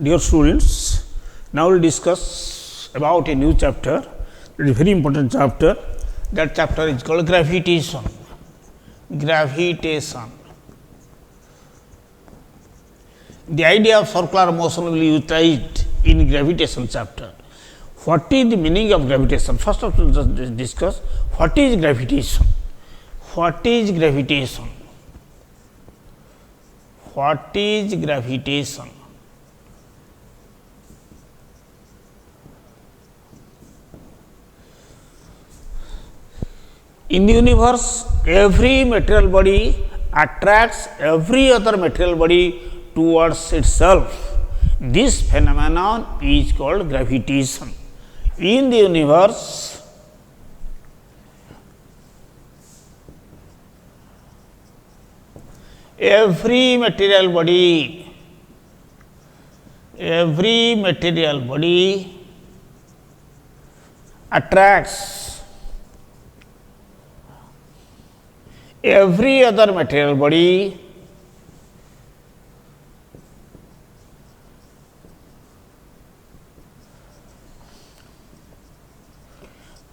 Dear students, now we will discuss about a new chapter. It is a very important chapter. That chapter is called gravitation. Gravitation. The idea of circular motion will be utilized in gravitation chapter. What is the meaning of gravitation? First of all, just discuss what is gravitation. What is gravitation? What is gravitation? In the universe, every material body attracts every other material body towards itself. This phenomenon is called gravitation. In the universe, every material body attracts every other material body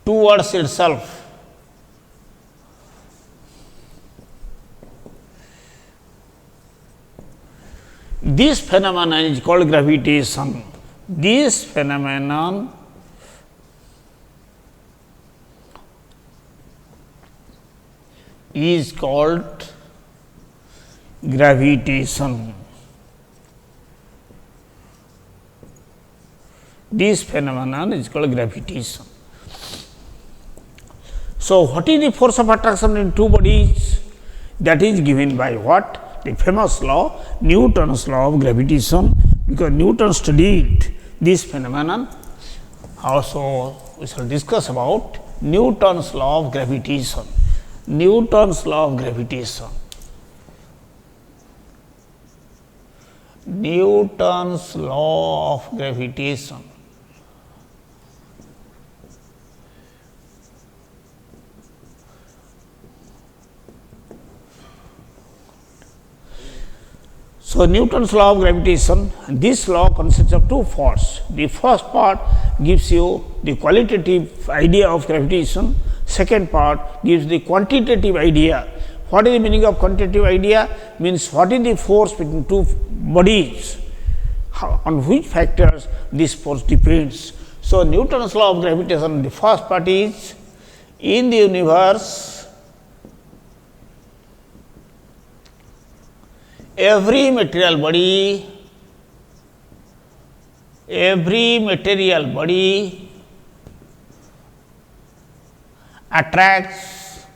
towards itself. This phenomenon is called gravitation. This phenomenon is called gravitation. This phenomenon is called gravitation. So, what is the force of attraction in two bodies? That is given by what? The famous law, Newton's law of gravitation, because Newton studied this phenomenon. Also, we shall discuss about Newton's law of gravitation. Newton's law of gravitation. Newton's law of gravitation. So, Newton's law of gravitation, this law consists of two parts. The first part gives you the qualitative idea of gravitation. Second part gives the quantitative idea. What is the meaning of quantitative idea? Means what is the force between two bodies, on which factors this force depends. So, Newton's law of gravitation, the first part is, in the universe, every material body attracts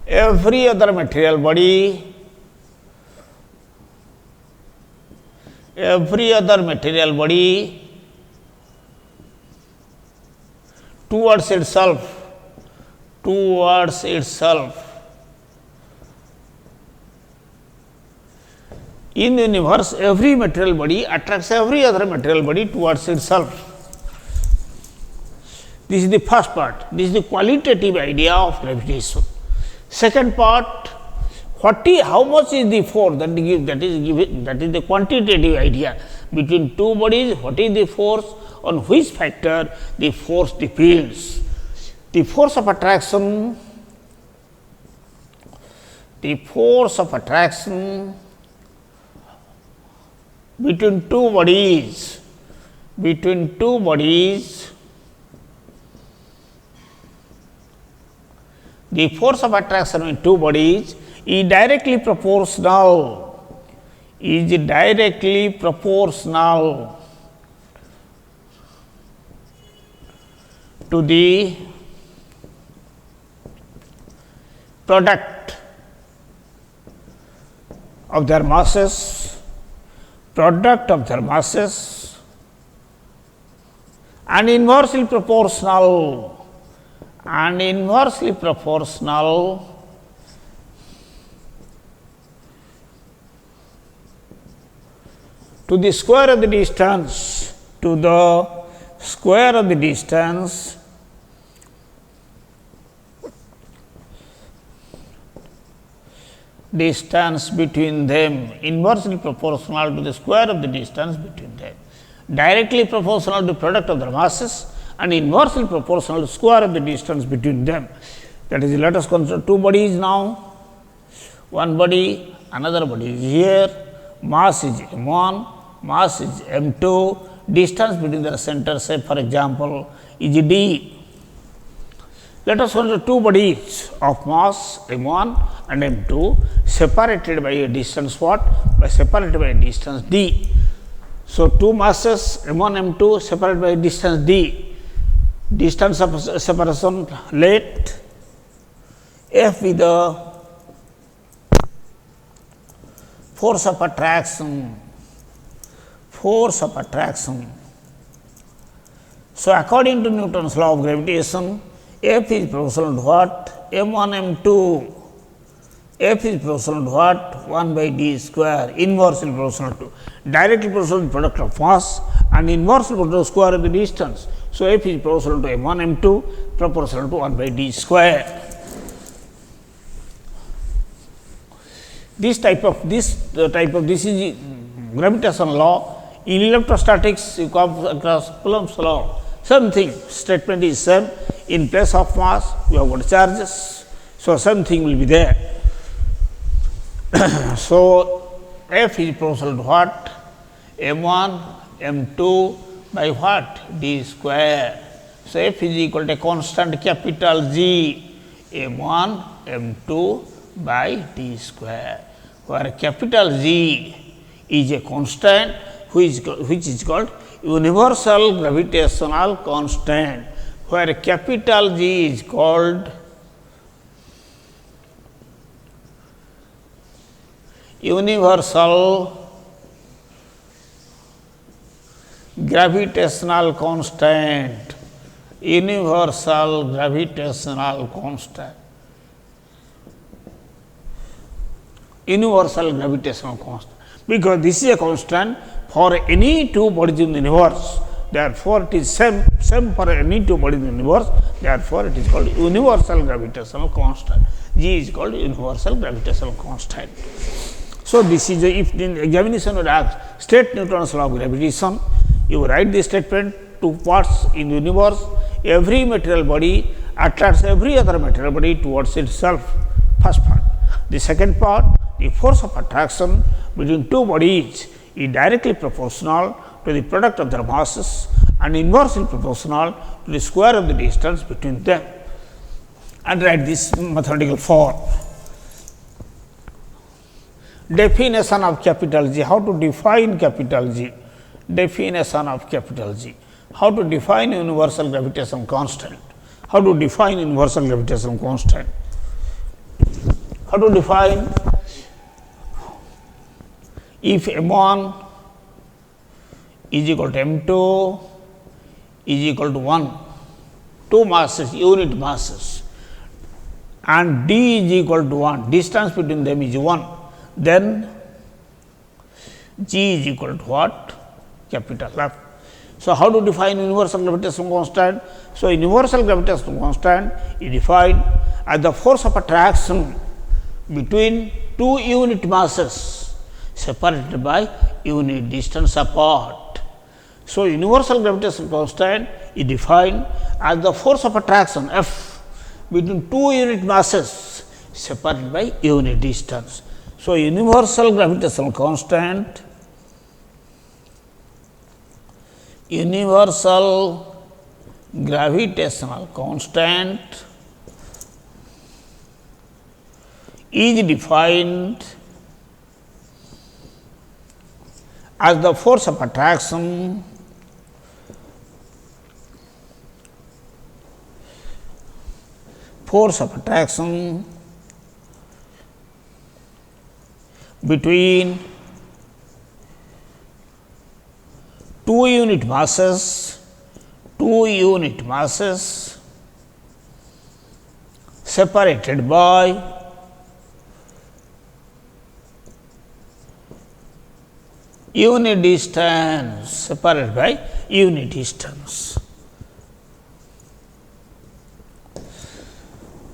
every other material body towards itself. In the universe, every material body attracts every other material body towards itself. This is the first part. This is the qualitative idea of gravitation. Second part, how much is the force that is the quantitative idea between two bodies. What is the force, on which factor the force depends. The force of attraction between two bodies the force of attraction in two bodies is directly proportional to the product of their masses and inversely proportional to the square of the distance distance between them, inversely proportional to the square of the distance between them, directly proportional to the product of their masses and inversely proportional to the square of the distance between them. That is, let us consider two bodies now, one body, another body is here, mass is m1, mass is m2, distance between their centers, say for example, is d. Let us consider two bodies of mass m1 and m2 separated by a distance what? Separated by a distance d. So, two masses m1 m2 separated by a distance d. Distance of separation, let F be the force of attraction. Force of attraction. So, according to Newton's law of gravitation, F is proportional to what? m1 m2. F is proportional to what? 1 by d square, inversely proportional to, directly proportional to the product of mass and inversely proportional to the square of the distance. So, F is proportional to m1 m2 proportional to 1 by d square. This is gravitational law. In electrostatics, you come across Coulomb's law. Same thing, statement is same. In place of mass, we have got charges. So, same thing will be there. So, F is proportional to what? m1, m2 by what? D square. So, F is equal to a constant capital G, m1, m2 by d square, where capital G is a constant which is called universal gravitational constant, where capital G is called universal gravitational constant, universal gravitational constant, universal gravitational constant, because this is a constant for any two bodies in the universe. Therefore, it is same for any two bodies in the universe. Therefore, it is called universal gravitational constant. G is called universal gravitational constant. So, this is if the examination would ask state Newton's law of gravitation, you write this statement, two parts in the universe, every material body attracts every other material body towards itself, first part. The second part, the force of attraction between two bodies is directly proportional to the product of their masses and inversely proportional to the square of the distance between them, and write this mathematical form. Definition of capital G. How to define capital G? Definition of capital G. How to define universal gravitational constant? How to define universal gravitational constant? How to define? If m1 is equal to m2 is equal to 1, two masses, unit masses, and d is equal to 1, distance between them is 1, then G is equal to what? Capital F. So, how to define universal gravitational constant? So, universal gravitational constant is defined as the force of attraction between two unit masses separated by unit distance apart. So, universal gravitational constant is defined as the force of attraction F between two unit masses separated by unit distance. So, universal gravitational constant, universal gravitational constant is defined as the force of attraction between two unit masses separated by unit distance,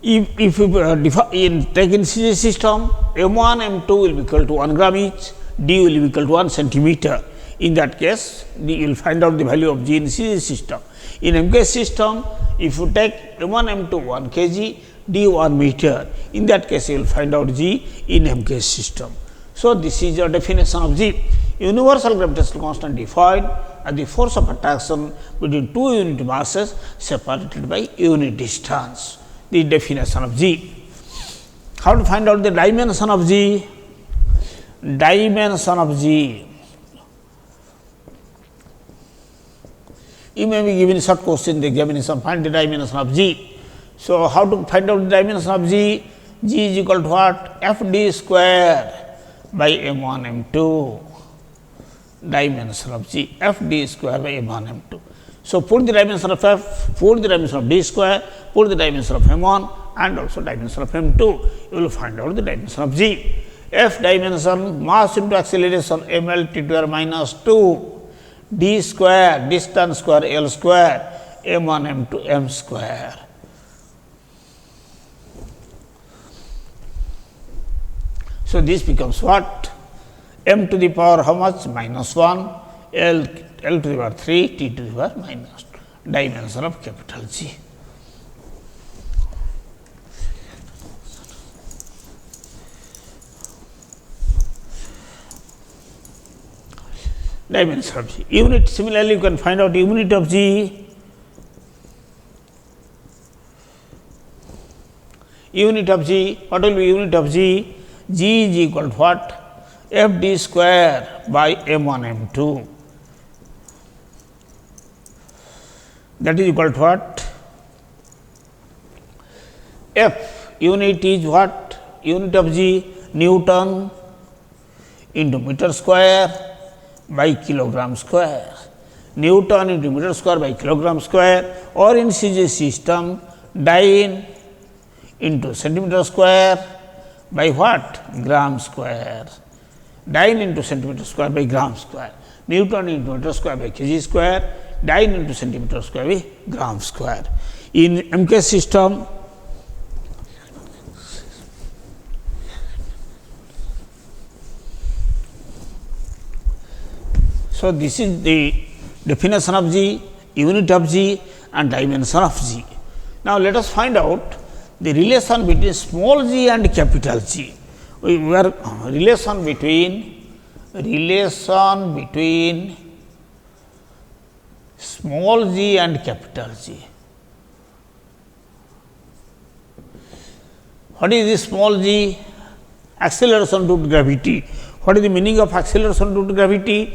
If you take in CJ system, M1, M2 will be equal to 1 gram each, D will be equal to 1 centimeter. In that case, you will find out the value of G in CJ system. In MK system, if you take M1, M2 1 kg, D 1 meter, in that case you will find out G in MK system. So, this is your definition of G. Universal gravitational constant defined as the force of attraction between two unit masses separated by unit distance. The definition of G. How to find out the dimension of G? Dimension of G. You may be given short question in the examination, find the dimension of G. So, how to find out the dimension of G? G is equal to what? Fd square by M1 M2. Dimension of G, Fd square by M1 M2. So, put the dimension of F, put the dimension of D square, put the dimension of M1 and also dimension of M2. You will find out the dimension of G. F dimension, mass into acceleration ml t to the power minus 2, D square, distance square L square, M1 M2 M square. So, this becomes what? M to the power how much? Minus 1, L to the power 3, T to the power minus 2, dimension of capital G. Dimension of G. Unit, similarly, you can find out unit of G. Unit of G, what will be unit of G? G is equal to what? Fd square by M1 M2. That is equal to what? F unit is what? Unit of G, Newton into meter square by kilogram square. Newton into meter square by kilogram square, or in CJ system, Dyne into centimeter square by what? Gram square. Dyne into centimeter square by gram square. Newton into meter square by kg square, Dyne into centimeter square by gram square. In MK system, so this is the definition of G, unit of G and dimension of G. Now, let us find out the relation between small g and capital G. We were relation between small g and capital G. What is this small g? Acceleration due to gravity. What is the meaning of acceleration due to gravity?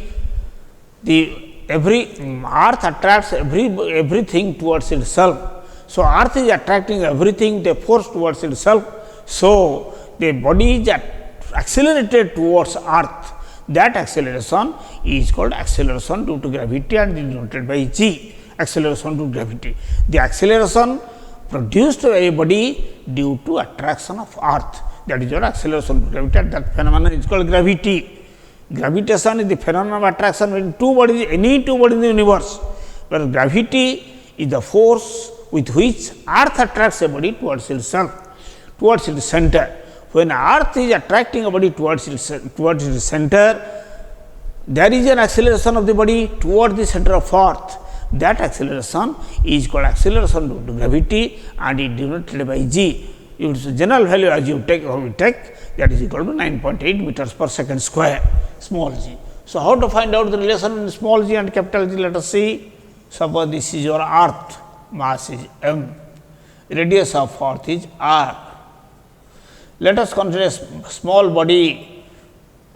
Every earth attracts everything towards itself. So, earth is attracting everything, the force towards itself. So, the body is accelerated towards earth. That acceleration is called acceleration due to gravity and denoted by G, acceleration due to gravity. The acceleration produced by a body due to attraction of earth, that is your acceleration due to gravity, and that phenomenon is called gravity. Gravitation is the phenomenon of attraction between two bodies, any two bodies in the universe, whereas gravity is the force with which earth attracts a body towards itself, towards its center. When earth is attracting a body towards its center, there is an acceleration of the body towards the center of earth. That acceleration is called acceleration due to gravity and it is denoted by G. Its general value as you take, that is equal to 9.8 meters per second square, small g. So, how to find out the relation in small g and capital G? Let us see. Suppose this is your earth, mass is m, radius of earth is r. Let us consider a small body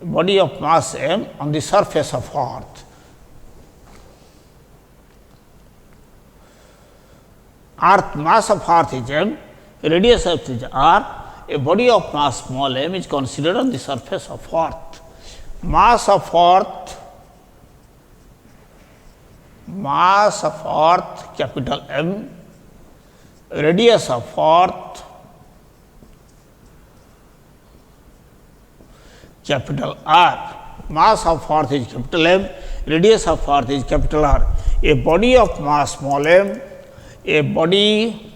of mass m on the surface of earth. Earth, mass of earth is m, radius of earth is r. A body of mass small m is considered on the surface of earth. Mass of earth capital M, radius of earth capital R. Mass of earth is capital M, radius of earth is capital R. A body of mass small m, a body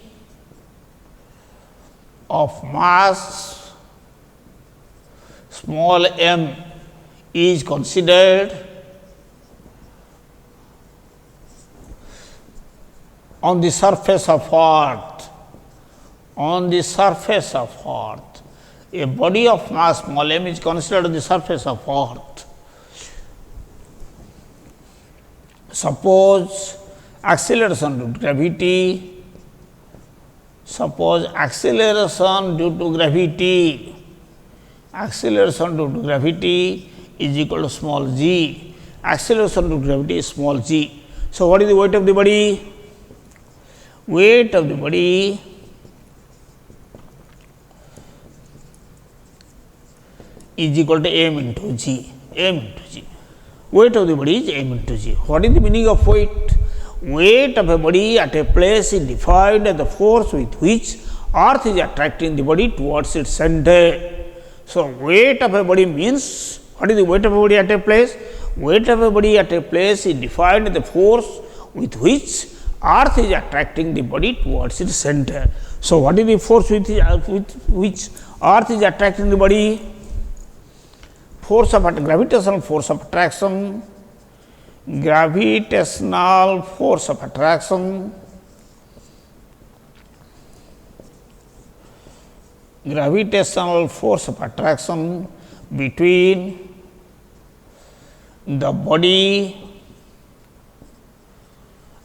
of mass small m is considered on the surface of earth, on the surface of earth, a body of mass small m is considered on the surface of earth. Suppose acceleration due to gravity, suppose acceleration due to gravity, acceleration due to gravity is equal to small g, acceleration due to gravity is small g. So, what is the weight of the body? Weight of the body is equal to m into g, m into g. Weight of the body is m into g. What is the meaning of weight? Weight of a body at a place is defined as the force with which earth is attracting the body towards its center. So, weight of a body means, what is the weight of a body at a place? Weight of a body at a place is defined as the force with which earth is attracting the body towards its center. So, what is the force with which earth is attracting the body? Force of gravitational force of attraction, gravitational force of attraction, gravitational force of attraction between the body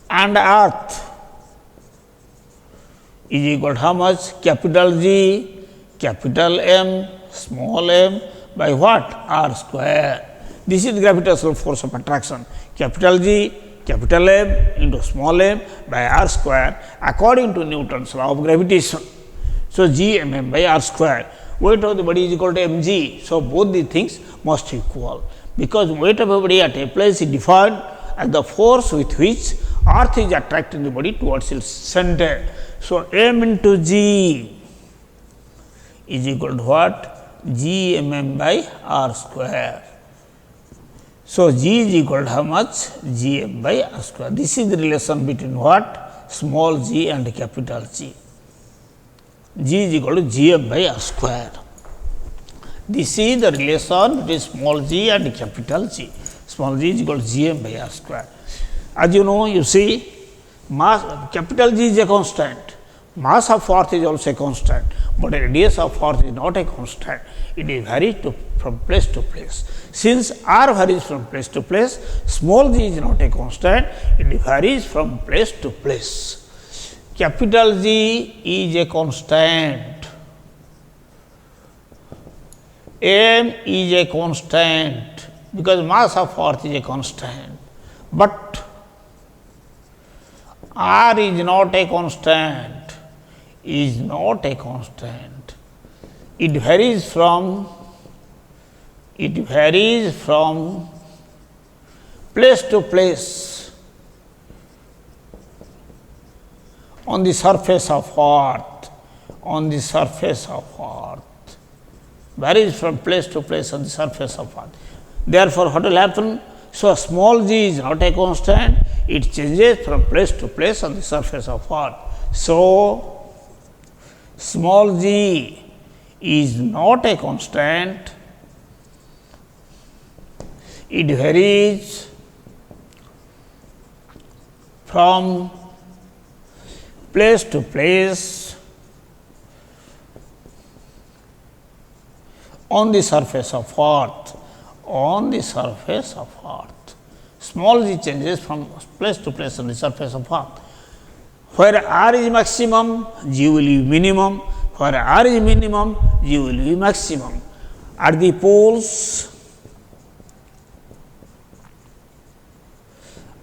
and earth is equal to how much? Capital G, capital M, small m by what? R square. This is gravitational force of attraction, capital G, capital M into small m by R square according to Newton's law of gravitation. So, G m m by R square. Weight of the body is equal to mg. So, both the things must equal, because weight of a body at a place is defined as the force with which earth is attracting the body towards its center. So, m into g is equal to what? G m m by R square. So, G is equal to how much? G m by R square. This is the relation between what? Small g and capital G. G is equal to G m by R square. This is the relation between small g and capital G. Small g is equal to G m by R square. As you know, you see, mass capital G is a constant, mass of earth is also a constant, but the radius of earth is not a constant. It varies from place to place. Since r varies from place to place, small g is not a constant, it varies from place to place. Capital G is a constant, m is a constant, because mass of earth is a constant, but r is not a constant, is not a constant. It varies from place to place on the surface of earth, on the surface of earth, varies from place to place on the surface of earth. Therefore, what will happen? So, small g is not a constant, it changes from place to place on the surface of earth. So, small g is not a constant, it varies from place to place on the surface of earth, on the surface of earth. Small g changes from place to place on the surface of earth. Where r is maximum, g will be minimum. Where r is minimum, g will be maximum. At the poles,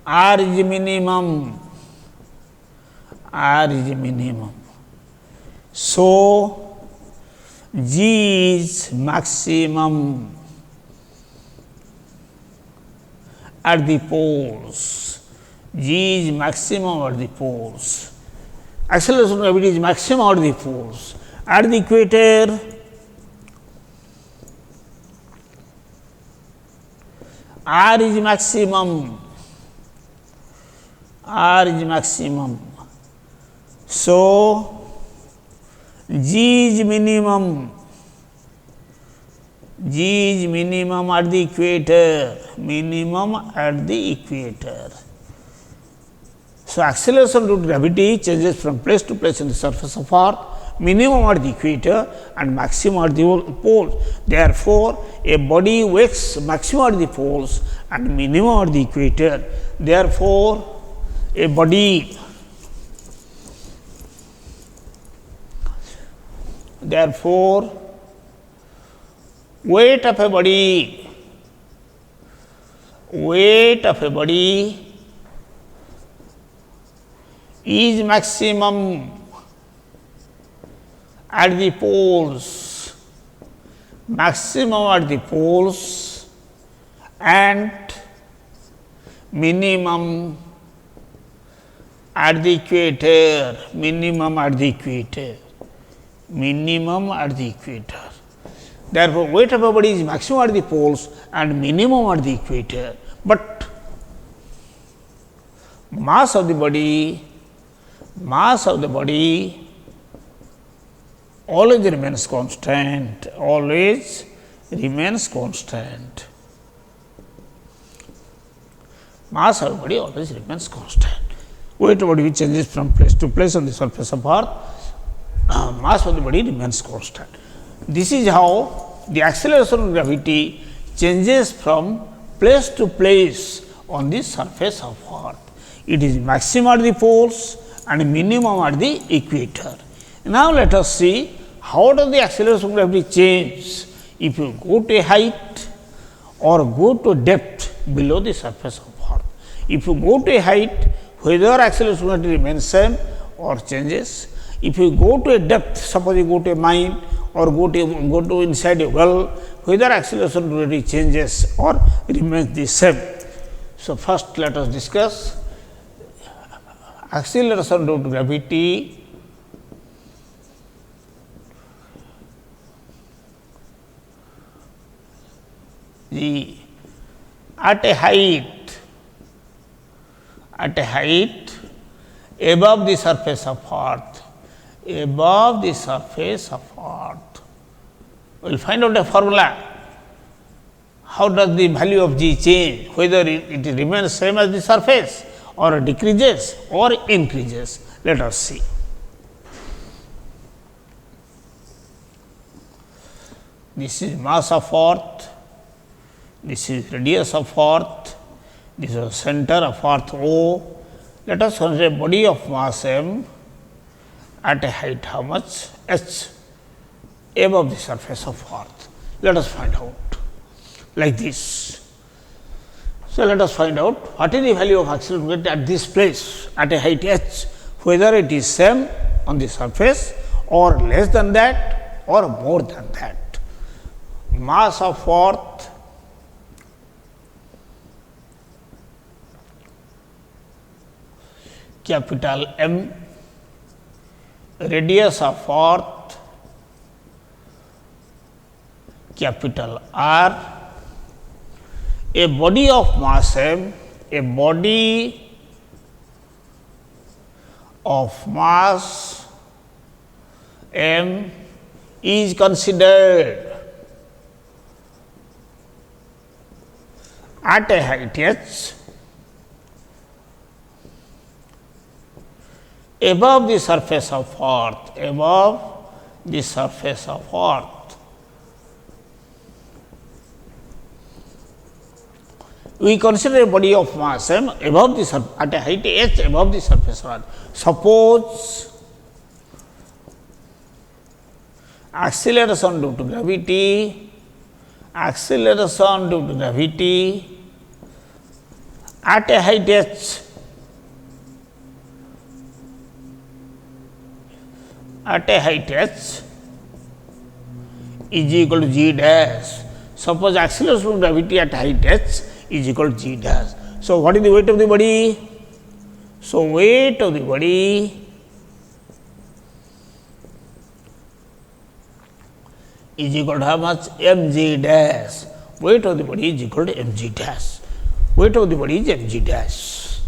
r is minimum, r is minimum. So, g is maximum at the poles, g is maximum at the poles. Acceleration of gravity is maximum at the poles. At the equator, r is maximum, r is maximum. So, G is minimum. G is minimum at the equator. Minimum at the equator. So, acceleration due to gravity changes from place to place in the surface of Earth, minimum at the equator and maximum at the poles. Therefore, a body wakes maximum at the poles and minimum at the equator. Therefore, a body weight of a body is maximum at the poles, and minimum at the equator, Therefore, weight of a body is maximum at the poles and minimum at the equator, but mass of the body always remains constant, Mass of the body always remains constant. Weight of the body changes from place to place on the surface of Earth, mass of the body remains constant. This is how the acceleration of gravity changes from place to place on the surface of Earth. It is maximum at the poles and minimum at the equator. Now, let us see how does the acceleration of gravity change if you go to a height or go to depth below the surface of Earth. If you go to a height, whether acceleration of gravity remains same or changes. If you go to a depth, suppose you go to a mine or go to inside a well, whether acceleration of gravity changes or remains the same. So, first let us discuss acceleration due to gravity at a height above the surface of Earth. We will find out a formula. How does the value of G change, whether it remains same as the surface or decreases or increases. Let us see. This is mass of Earth, this is radius of Earth, this is center of Earth O. Let us consider a body of mass m at a height how much? H above the surface of Earth. Let us find out like this. So, let us find out what is the value of acceleration at this place at a height h, whether it is same on the surface or less than that or more than that. Mass of Earth capital M, radius of Earth capital R, a body of mass m, is considered at a height h above the surface of Earth, We consider a body of mass m above the at a height h above the surface of Earth. Suppose acceleration due to gravity at a height h is equal to g dash. Suppose acceleration of gravity at height h is equal to g dash. So, what is the weight of the body? So, weight of the body is equal to how much? mg dash. Weight of the body is equal to mg dash. Weight of the body is mg dash.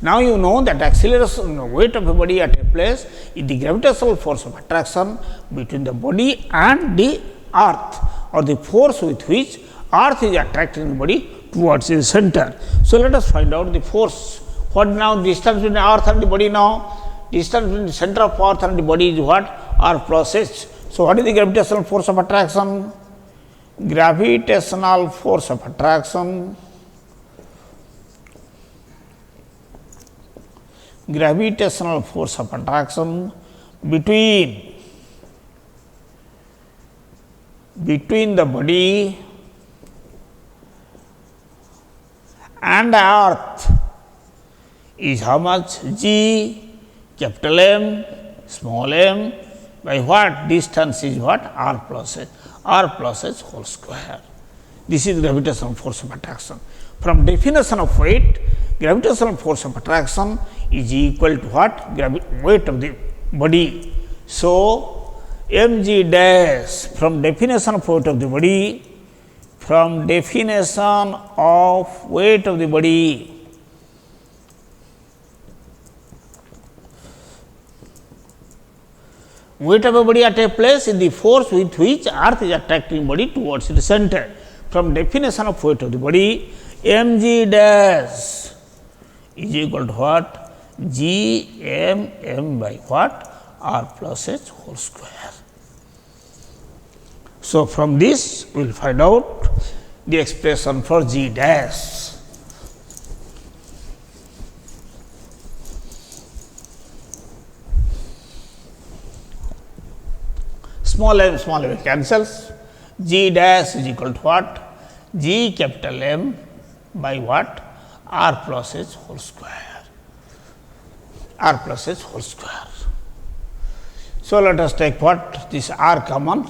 Now, you know that acceleration weight of a body at a place is the gravitational force of attraction between the body and the earth, or the force with which earth is attracting the body towards its center. So, let us find out the force. What now distance between earth and the body now? Distance between the center of earth and the body is what? R plus h. So, what is the gravitational force of attraction? Gravitational force of attraction, gravitational force of attraction between the body and the earth is how much? G capital M small m by what? Distance is what? R plus h. R plus h whole square. This is gravitational force of attraction. From definition of weight, gravitational force of attraction is equal to what? Weight of the body. So, mg dash, from definition of weight of the body, from definition of weight of the body, weight of a body at a place is the force with which earth is attracting body towards the center. From definition of weight of the body, mg dash is equal to what? G m by what? R plus h whole square. So, from this we will find out the expression for G dash. Small m cancels. G dash is equal to what? G capital M by what? R plus h whole square. R plus h whole square. So, let us take what? This R common.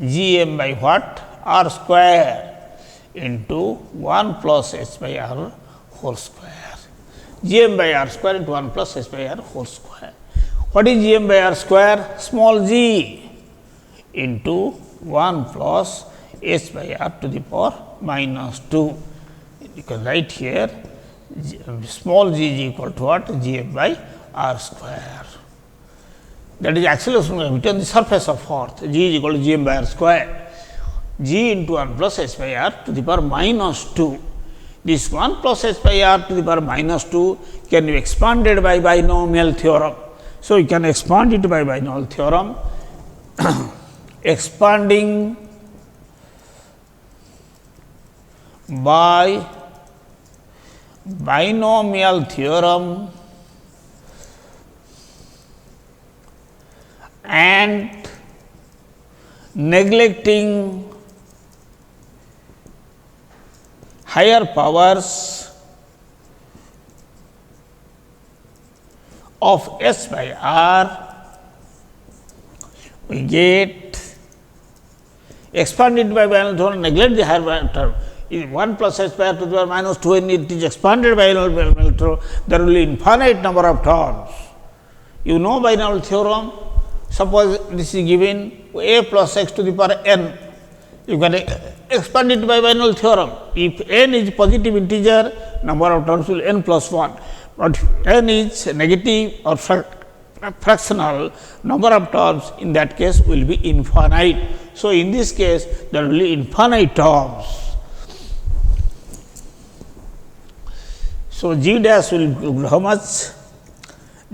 G m by what? R square into 1 plus h by R whole square. G m by R square into 1 plus h by R whole square. What is G m by R square? Small g into 1 plus h by r to the power minus 2. You can write here small g is equal to what? G m by r square. That is acceleration of gravity on the surface of earth. G is equal to G m by r square. G into 1 plus h by r to the power minus 2. This 1 plus h by r to the power minus 2 can be expanded by binomial theorem. So, you can expand it by binomial theorem. Expanding by binomial theorem and neglecting higher powers of S by R, we get expanded by binomial theorem, neglect the higher term. 1 plus h by r to the power minus 2, when it is expanded by binomial theorem, there will be infinite number of terms. You know binomial theorem. Suppose this is given a plus x to the power n. You can expand it by binomial theorem. If n is positive integer, number of terms will n plus 1. But if n is negative or fractional, number of terms in that case will be infinite. So, in this case there will be infinite terms. So, G dash will be how much?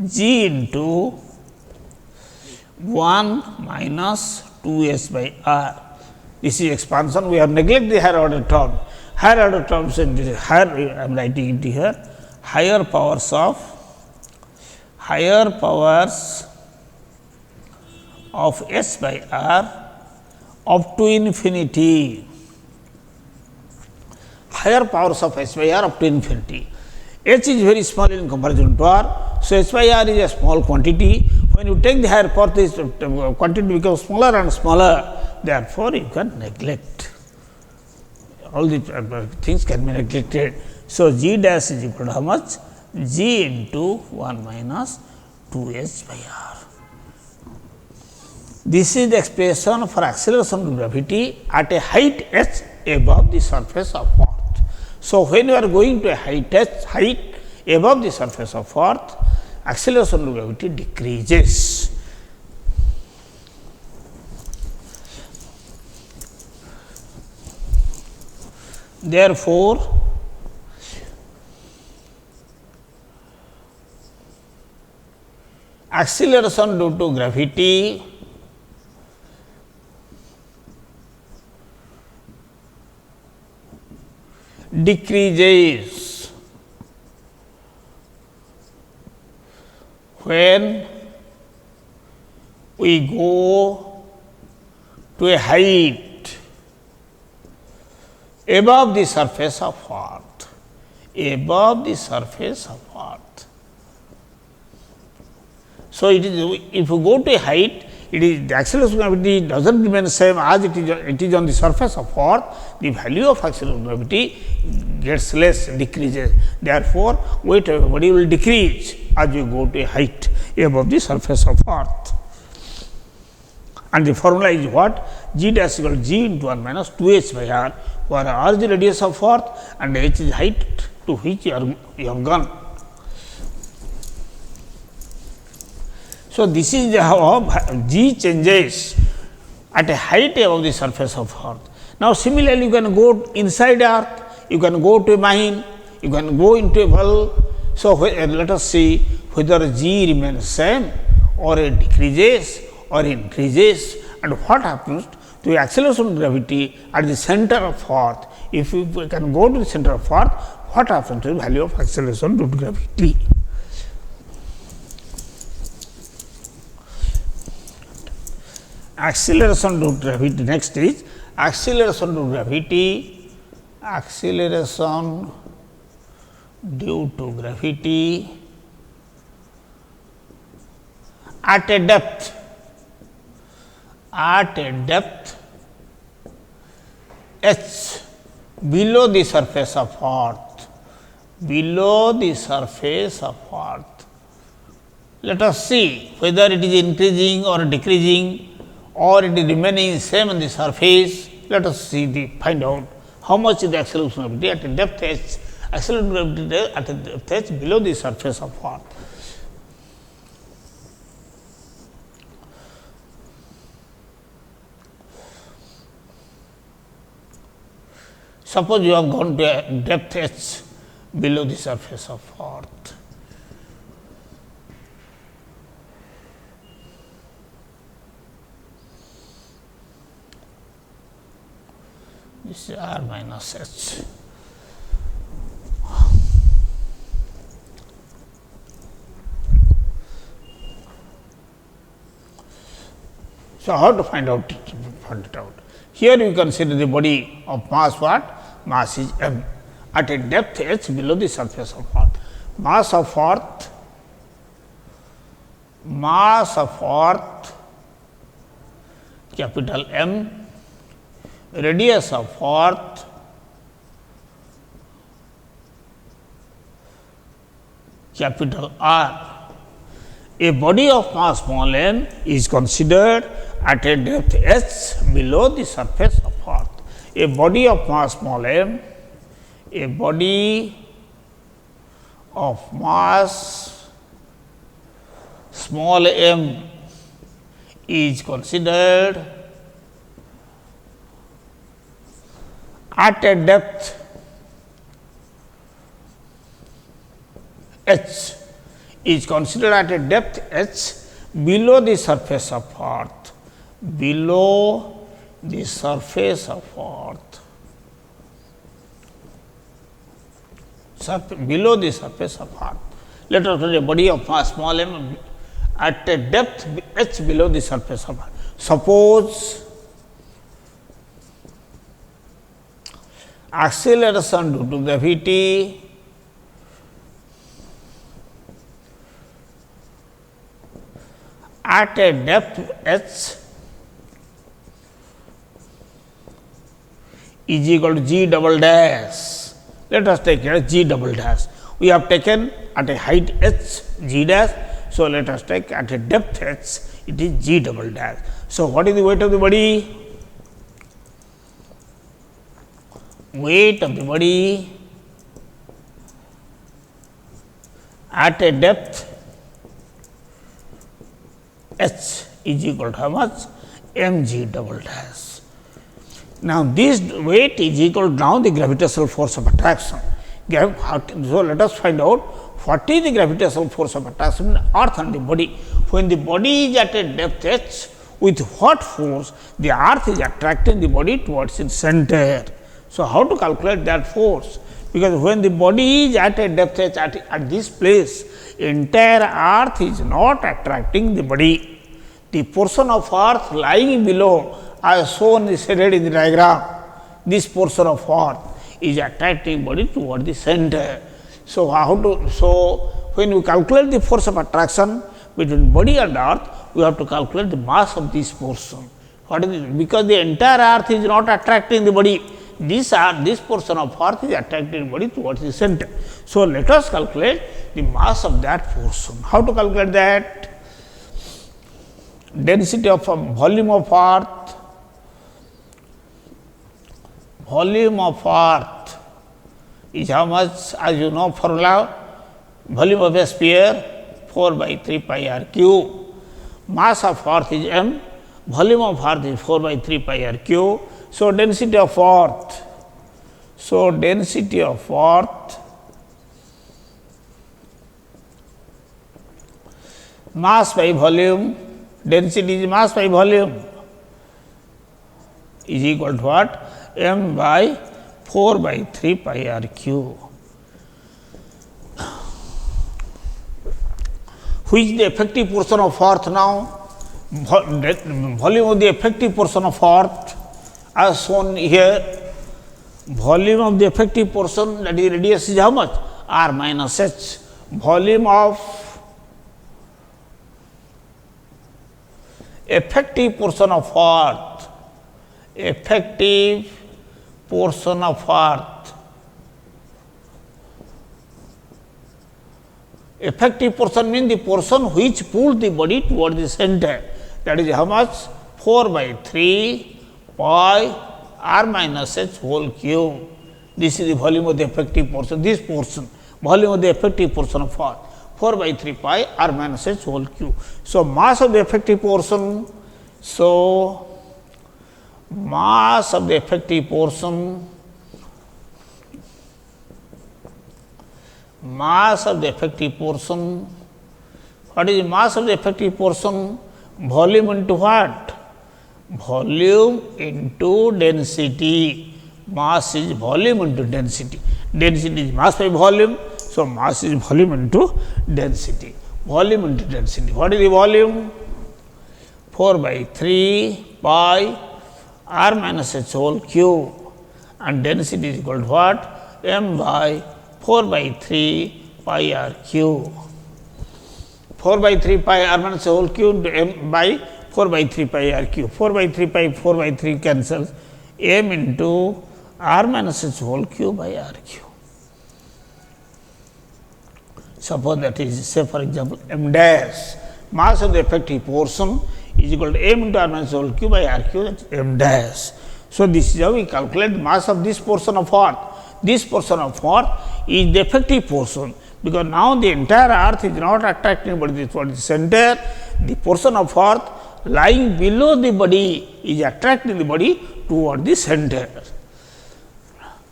G into 1 minus 2s by r. This is expansion. We have neglected the higher order term. Higher order terms in this higher, I am writing it here, higher powers of s by r up to infinity. Higher powers of s by r up to infinity. H is very small in comparison to r. So, h by r is a small quantity. When you take the higher power, this quantity becomes smaller and smaller. Therefore, you can neglect. All the things can be neglected. So, G dash is equal to how much? G into 1 minus 2h by r. This is the expression for acceleration of gravity at a height h above the surface of earth. So, when you are going to a height above the surface of earth, acceleration of gravity decreases. Therefore, acceleration due to gravity decreases when we go to a height above the surface of earth, above the surface of earth. So, it is if you go to a height, it is the acceleration of gravity does not remain same as it is on the surface of earth, the value of acceleration of gravity gets less, decreases. Therefore, weight of a body will decrease as you go to a height above the surface of earth. And the formula is what? G dash equal to G into 1 minus 2h by r, where r is the radius of earth and h is height to which you have gone. So, this is how G changes at a height above the surface of earth. Now, similarly, you can go inside earth, you can go to a mine, you can go into a well. So, let us see whether G remains same or it decreases or increases, and what happens to the acceleration of gravity at the center of earth. If we can go to the center of earth, what happens to the value of acceleration due to gravity? Acceleration due to gravity. Next is acceleration due to gravity. Acceleration due to gravity at a depth h below the surface of earth, below the surface of earth. Let us see whether it is increasing or decreasing or it is remaining same on the surface. Let us see find out how much is the acceleration of gravity at a depth h, acceleration of gravity at a depth h below the surface of earth. Suppose you have gone to a depth h below the surface of earth. This is r minus h. So, how to find it out? Here you consider the body of mass what? Mass is m at a depth h below the surface of earth. Mass of earth capital M, radius of earth capital R. A body of mass small m is considered at a depth h below the surface of earth. A body of mass small m, a body of mass small m is considered at a depth h, is considered at a depth h below the surface of earth, below the surface of earth, below the surface of earth. Let us take a body of mass small m at a depth h below the surface of earth. Suppose acceleration due to gravity at a depth h is equal to g double dash. Let us take here g double dash. We have taken at a height h g dash. So, let us take at a depth h, it is g double dash. So, what is the weight of the body? Weight of the body at a depth H is equal to how much? mg double dash. Now, this weight is equal to now the gravitational force of attraction. So, let us find out what is the gravitational force of attraction in earth and the body. When the body is at a depth h, with what force the earth is attracting the body towards its center. So, how to calculate that force? Because when the body is at a depth h at this place, entire earth is not attracting the body. The portion of earth lying below, as shown is shaded in the diagram, this portion of earth is attracting body toward the center. So, when we calculate the force of attraction between body and earth, we have to calculate the mass of this portion. What is it? Because the entire earth is not attracting the body, this portion of earth is attracting the body towards the center. So, let us calculate the mass of that portion. How to calculate that? Density of volume of earth, is how much? As you know formula, volume of a sphere 4 by 3 pi r cube. Mass of earth is m, volume of earth is 4 by 3 pi r cube. So, density of earth. So, density of earth, mass by volume, density is mass by volume, is equal to what? M by 4 by 3 pi r cube. Which is the effective portion of earth now? Volume of the effective portion of earth as shown here. Volume of the effective portion, that is radius, is how much? R minus h. Volume of effective portion of earth, effective portion of earth, effective portion means the portion which pulled the body toward the center, that is how much? 4 by 3 pi r minus h whole cube. This is the volume of the effective portion, this portion, volume of the effective portion of earth, 4 by 3 pi r minus h whole cube. So, mass of the effective portion, so mass of the effective portion, mass of the effective portion, what is the mass of the effective portion? Volume into what? Volume into density. Mass is volume into density. Density is mass by volume. So, mass is volume into density. Volume into density. What is the volume? 4 by 3 pi r minus h whole cube, and density is equal to what? M by 4 by 3 pi r cube. 4 by 3 pi r minus h whole cube into m by 4 by 3 pi r cube. 4 by 3 pi, 4 by 3 cancels, m into r minus h whole cube by r cube. Suppose that is, say for example, m dash, mass of the effective portion is equal to m into r minus whole cube by r cube, that is m dash. So, this is how we calculate the mass of this portion of earth. This portion of earth is the effective portion, because now the entire earth is not attracting body towards the center. The portion of earth lying below the body is attracting the body toward the center.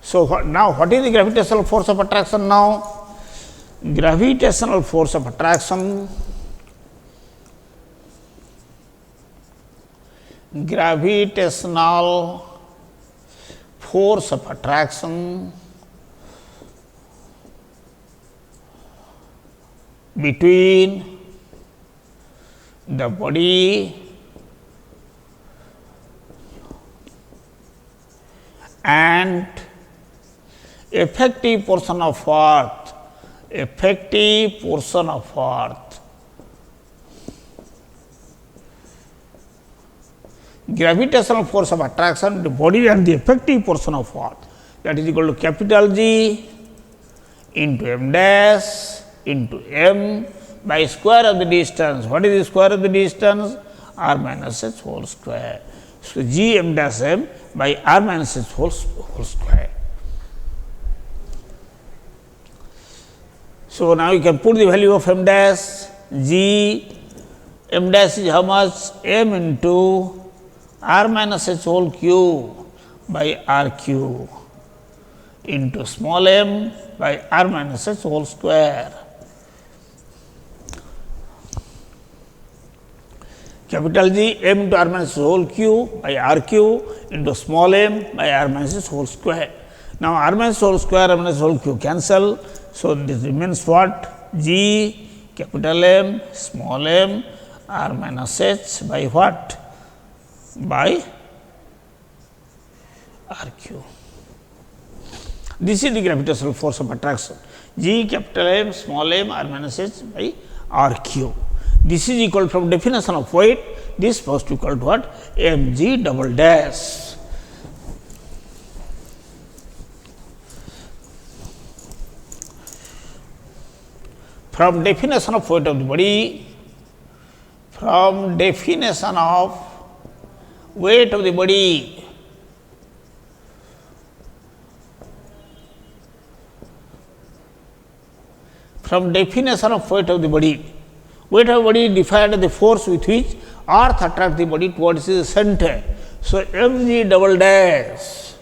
So, now what is the gravitational force of attraction now? Gravitational force of attraction, gravitational force of attraction between the body and effective portion of earth, effective portion of earth. Gravitational force of attraction, the body and the effective portion of earth, that is equal to capital G into m dash into m by square of the distance. What is the square of the distance? R minus h whole square. So, G m dash m by r minus h whole square. So, now you can put the value of m dash, G m dash is how much? M into r minus h whole cube by r cube into small m by r minus h whole square. Capital G m into r minus h whole cube by r cube into small m by r minus h whole square. Now, r minus whole square, r minus whole cube cancel. So, this remains what? G capital M small m r minus h by what? By r cube. This is the gravitational force of attraction. G capital M small m r minus h by r cube. This is equal from definition of weight. This must be equal to what? mg double dash. From definition of weight of the body, from definition of weight of the body, from definition of weight of the body, weight of the body defined as the force with which earth attracts the body towards the center. So, mg double dash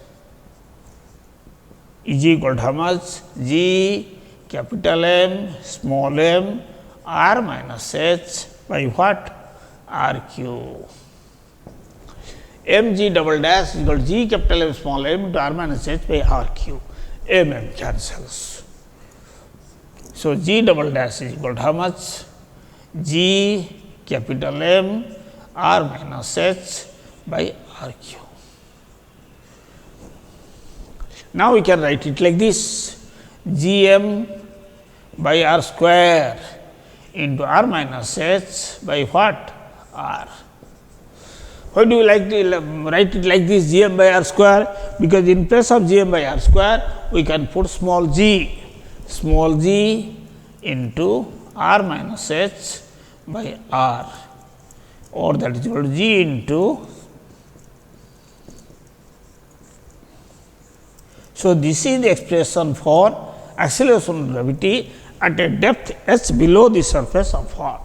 is equal to how much? G capital M small m r minus h by what? R cube. mg double dash is equal to G capital M small m into r minus h by r cube. Cancels. So, G double dash is equal to how much? G capital M r minus h by r cube. Now, we can write it like this: G m by r square into r minus h by what? R. Why do you like to write it like this, G m by r square? Because in place of G m by r square, we can put small g into r minus h by r, or that is equal to g into. So, this is the expression for acceleration of gravity at a depth h below the surface of earth.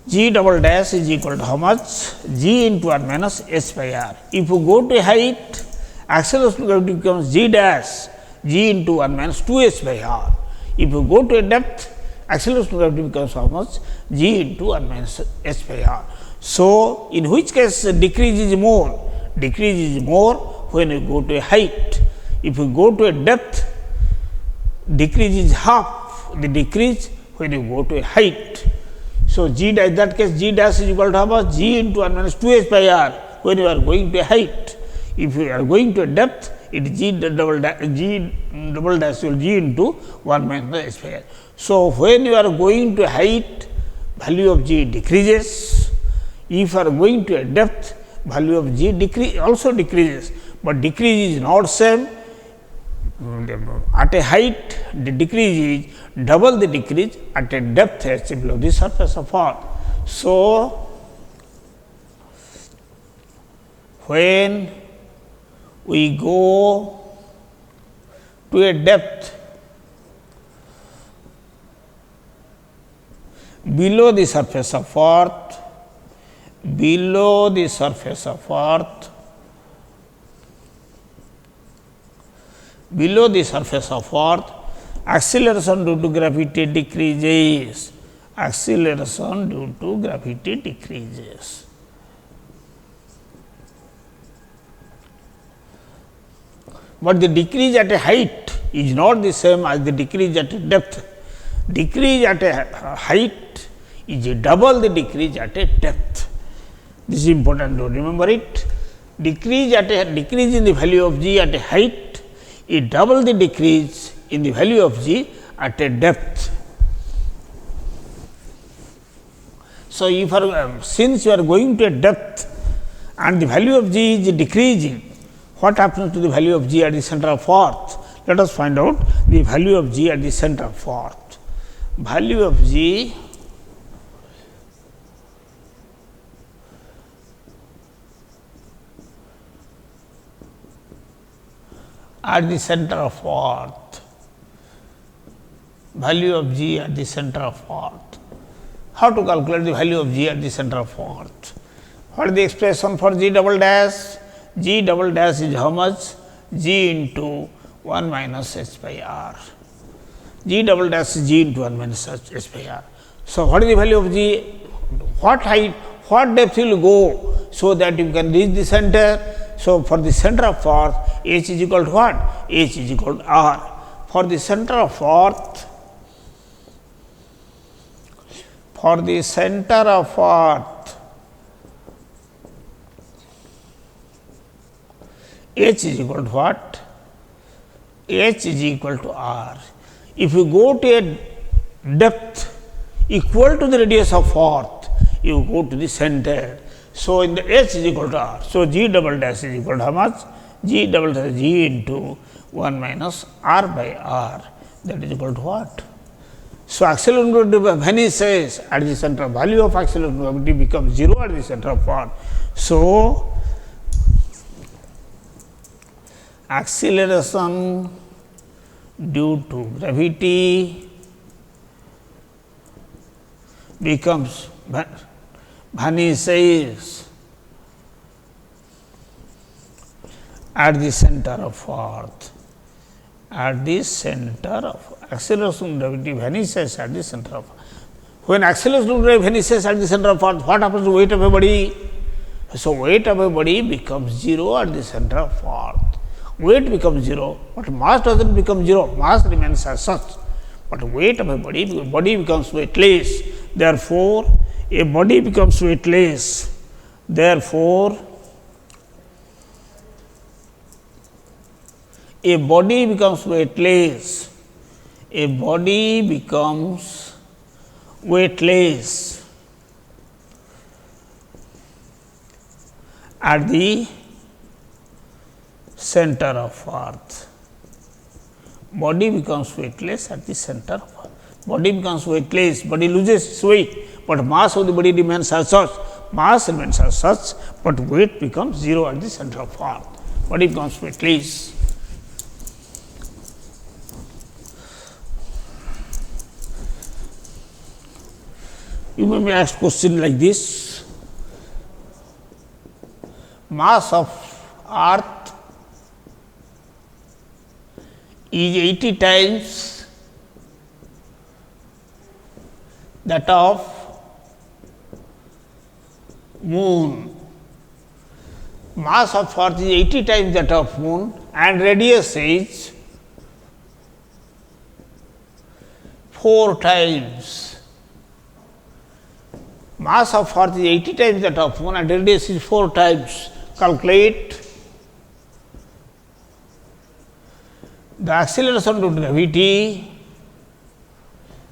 G double dash is equal to how much? G into r minus h by r. If you go to a height, acceleration of gravity becomes g dash g into r minus 2h by r. If you go to a depth, acceleration of gravity becomes how much? G into r minus h by r. So, in which case decrease is more? Decrease is more when you go to a height. If you go to a depth, decrease is half the decrease when you go to a height. So, G dash, in that case G dash is equal to how much? G into r minus 2h by r when you are going to a height. If you are going to a depth, it is G double dash will G into 1 minus h by r. So, when you are going to a height, value of G decreases. If you are going to a depth, value of G also decreases, but decrease is not same. At a height, the decrease is double the decrease at a depth h below the surface of earth. So, when we go to a depth below the surface of earth, acceleration due to gravity decreases. But the decrease at a height is not the same as the decrease at a depth. Decrease at a height is double the decrease at a depth. This is important to remember it. Decrease in the value of G at a height is double the decrease in the value of G at a depth. So, if since you are going to a depth and the value of G is decreasing, what happens to the value of G at the center of earth? Let us find out the value of G at the center of earth. Value of G at the center of earth. Value of G at the center of earth. how to calculate the value of g at the center of earth. What is the expression for g double dash? G double dash is how much? G into 1 minus h by r. G double dash is g into 1 minus h by r. So, what is the value of g? What height, what depth will go so that you can reach the center? So, for the center of earth, h is equal to what? H is equal to r. For the center of earth, h is equal to what? H is equal to r. If you go to a depth equal to the radius of earth, you go to the center. So, in the h is equal to r. So, g double dash is equal to how much? G double dash g into 1 minus r by r, that is equal to what? So, acceleration gravity vanishes at the center. Value of acceleration gravity becomes 0 at the center of earth. So, acceleration due to gravity becomes vanishes at the center of earth. At the center of acceleration gravity vanishes at the center of earth. When acceleration gravity vanishes at the center of earth, what happens to weight of a body? So, weight of a body becomes 0 at the center of earth. Weight becomes 0, but mass does not become 0, mass remains as such, but weight of a body becomes weightless. Therefore, a body becomes weightless. Therefore, a body becomes weightless. A body becomes weightless at the center of earth. Body becomes weightless at the center of earth. Body becomes weightless, body loses its weight, but mass of the body remains as such. Mass remains as such, but weight becomes 0 at the center of earth. Body becomes weightless. You may be asked question like this: mass of earth is 80 times that of moon. Mass of earth is 80 times that of moon and radius is 4 times. Mass of earth is 80 times that of moon and radius is 4 times. Calculate the acceleration due to gravity.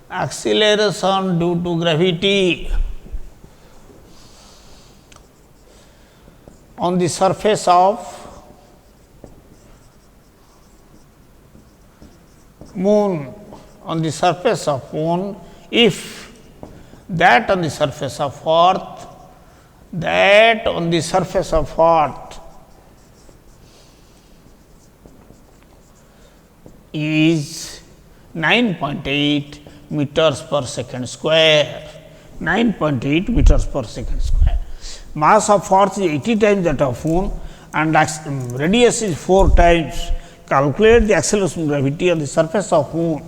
Acceleration due to gravity on the surface of moon, on the surface of moon, if that on the surface of earth, that on the surface of earth is 9.8 meters per second square, 9.8 meters per second square. Mass of earth is 80 times that of moon and radius is 4 times. Calculate the acceleration of gravity on the surface of moon,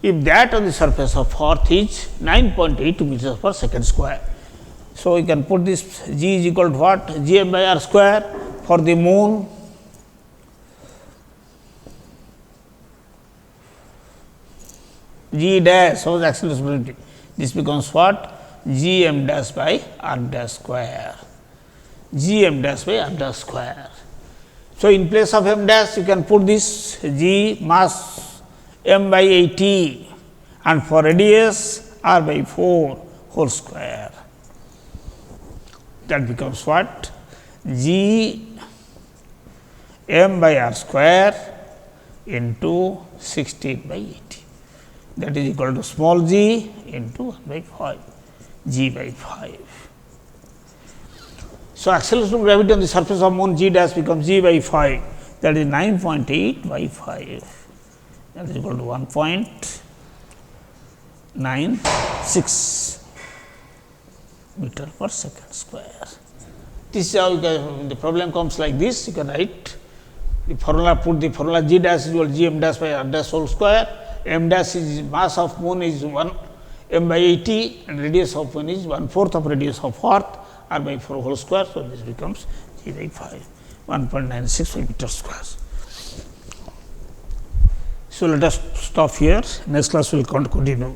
if that on the surface of earth is 9.8 meters per second square. So, you can put this g is equal to what? Gm by r square for the moon. G dash, so the acceleration gravity. This becomes what? G m dash by r dash square. G m dash by r dash square. So, in place of m dash, you can put this g mass m by 80 and for radius r by 4 whole square. That becomes what? G m by r square into 16 by 80. That is equal to small g into 1 by 5, g by 5. So, acceleration of gravity on the surface of moon g dash becomes g by 5, that is 9.8 by 5, that is equal to 1.8 1.96 meter per second square. This is how you can, the problem comes like this. You can write the formula, put the formula G dash is equal to G m dash by R dash whole square. M dash is mass of moon is 1 m by 80 and radius of moon is 1/4 of radius of earth, R by 4 whole square. So, this becomes G by 5, 1.96 meter square. So, let us stop here. Next class we will continue.